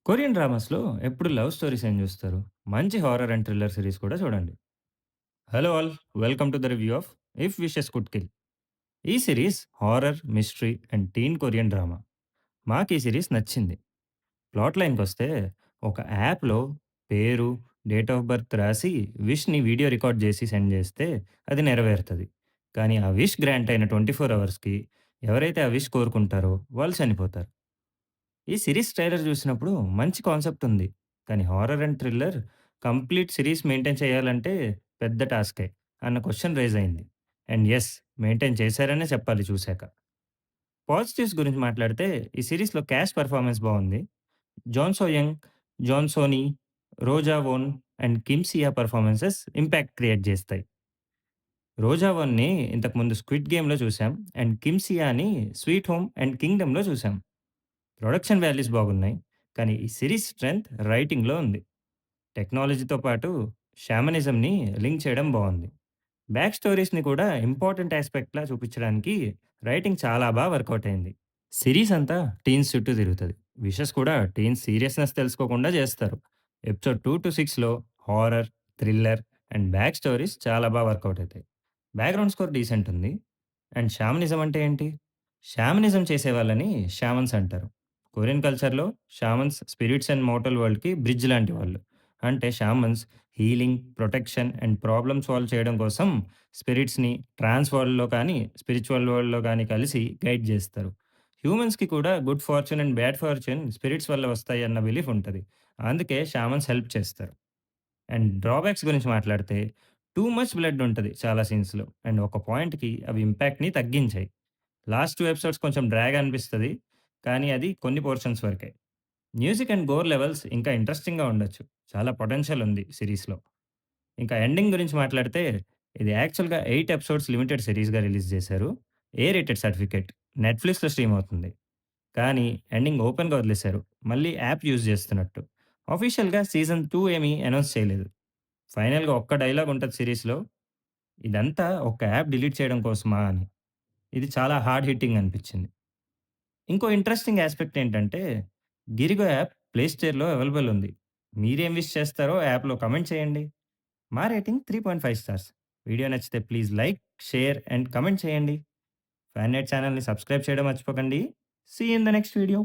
Korean డ్రామాస్‌లో ఎప్పుడు love stories ఏం జూస్తారు. మంచి హారర్ అండ్ థ్రిల్లర్ సీరీస్ కూడా చూడండి. Hello all! Welcome to the review of 'if wishes could kill'. ఈ series horror, mystery and teen Korean drama. మాకీ series నచ్చింది. ప్లాట్ లైన్‌కొస్తే ఒక యాప్‌లో పేరు, డేట్ ఆఫ్ బర్త్ రాసి విష్‌ని వీడియో రికార్డ్ జేసి సెండ్ జేస్తే అది నెరవేరుతది. కానీ ఆ విష్ గ్రాంట్ అయిన 24 అవర్స్‌కి ఎవరైతే ఆ విష్ కోరుకుంటారో వాళ్ళు చనిపోతారు. ఈ సిరీస్ ట్రైలర్ చూసినప్పుడు మంచి కాన్సెప్ట్ ఉంది. కానీ horror and thriller complete series maintain చేయాలంటే పెద్ద టాస్కే అన్న క్వెషన్ రైజ్ అయింది. అండ్ యెస్, మెయింటైన్ చేశారనే చెప్పాలి చూసాక. పాజిటివ్స్ గురించి మాట్లాడితే ఈ సిరీస్‌లో క్యాస్ట్ పెర్ఫార్మన్స్ బావుంది. John so young, John Sony, Roja Won and Kim Sia performances impact create చేస్తాయి. రోజా వోన్‌ని ఇంతకుముందు 'స్క్విడ్ గేమ్‌లో' చూసాం. అండ్ కిమ్ సియాని 'స్వీట్ హోమ్ అండ్ కింగ్డమ్‌లో' చూసాం. ప్రొడక్షన్ వాల్యూస్ బాగున్నాయి. కానీ ఈ సిరీస్ స్ట్రెంగ్త్ రైటింగ్‌లో ఉంది. టెక్నాలజీతో పాటు షామనిజంని లింక్ చేయడం బావుంది. బ్యాక్ స్టోరీస్‌ని కూడా ఇంపార్టెంట్ యాస్పెక్ట్‌లా చూపించడానికి రైటింగ్ చాలా వర్కౌట్ అయింది. సిరీస్ అంతా టీన్స్ చుట్టూ తిరుగుతది. విషెస్ కూడా టీన్స్ సీరియస్‌నెస్ తెలుసుకోకుండా చేస్తారు. ఎపిసోడ్ 2-6లో horror, thriller and back stories చాలా వర్కౌట్ అయితాయి. బ్యాక్‌గ్రౌండ్ స్కోర్ డీసెంట్ ఉంది. అండ్ షామనిజం అంటే ఏంటి? షామనిజం చేసేవాళ్ళని షామన్స్ అంటారు. కొరియన్ కల్చర్‌లో షామన్స్ స్పిరిట్స్ అండ్ మోర్టల్ వరల్డ్‌కి బ్రిడ్జ్ లాంటి వాళ్ళు. అంటే shamans healing, protection and problem solve చేయడం కోసం స్పిరిట్స్‌ని ట్రాన్స్ వరల్డ్‌లో కానీ, స్పిరిచువల్ వరల్డ్‌లో కానీ కలిసి గైడ్ జేస్తారు. హ్యూమన్స్‌కి కూడా good fortune and bad fortune spirits వల్ల వస్తాయన్న బిలీఫ్ ఉంటది. అందుకే షామన్స్ హెల్ప్ చేస్తారు. అండ్ డ్రాబ్యాక్స్ గురించి మాట్లాడితే టూ మచ్ బ్లడ్ ఉంటది చాలా సీన్స్‌లో. అండ్ ఒక పాయింట్‌కి అవి ఇంపాక్ట్‌ని తగ్గించాయి. లాస్ట్ 2 ఎపిసోడ్స్ కొంచెం డ్రాగ్ అనిపిస్తది. కానీ అది కొన్ని పోర్షన్స్ వరకే. మ్యూజిక్ అండ్ గోర్ లెవెల్స్ ఇంకా ఇంట్రెస్టింగ్‌గా ఉండొచ్చు. చాలా పొటెన్షియల్ ఉంది సీరీస్‌లో. ఇంకా ఎండింగ్ గురించి మాట్లాడితే ఇది యాక్చువల్‌గా 8 ఎపిసోడ్స్ లిమిటెడ్ సీరీస్‌గా రిలీజ్ చేశారు. A rated certificate. నెట్‌ఫ్లిక్స్‌లో స్ట్రీమ్ అవుతుంది. కానీ ఎండింగ్ ఓపెన్‌గా వదిలేశారు. మళ్ళీ యాప్ యూజ్ చేస్తున్నట్టు. ఆఫీషియల్‌గా సీజన్ 2 ఏమి అనౌన్స్ చేయలేదు. ఫైనల్‌గా ఒక్క డైలాగ్ ఉంటది సీరీస్‌లో. ఇదంతా ఒక యాప్ డిలీట్ చేయడం కోసమా అని. ఇది చాలా హార్డ్ హిట్టింగ్ అనిపించింది. ఇంకో ఇంట్రెస్టింగ్ యాస్పెక్ట్ ఏంటంటే, 'గిరిగో' యాప్ ప్లే స్టోర్‌లో అవైలబుల్ ఉంది. మీరేం విష్ చేస్తారో యాప్‌లో కామెంట్ చేయండి. మా రేటింగ్ 3.5 స్టార్స్. వీడియో నచ్చితే please like, share and comment చేయండి. ఫాన్‌నెట్ ఛానెల్‌ని సబ్స్క్రైబ్ చేయడం మర్చిపోకండి. See you in the next video.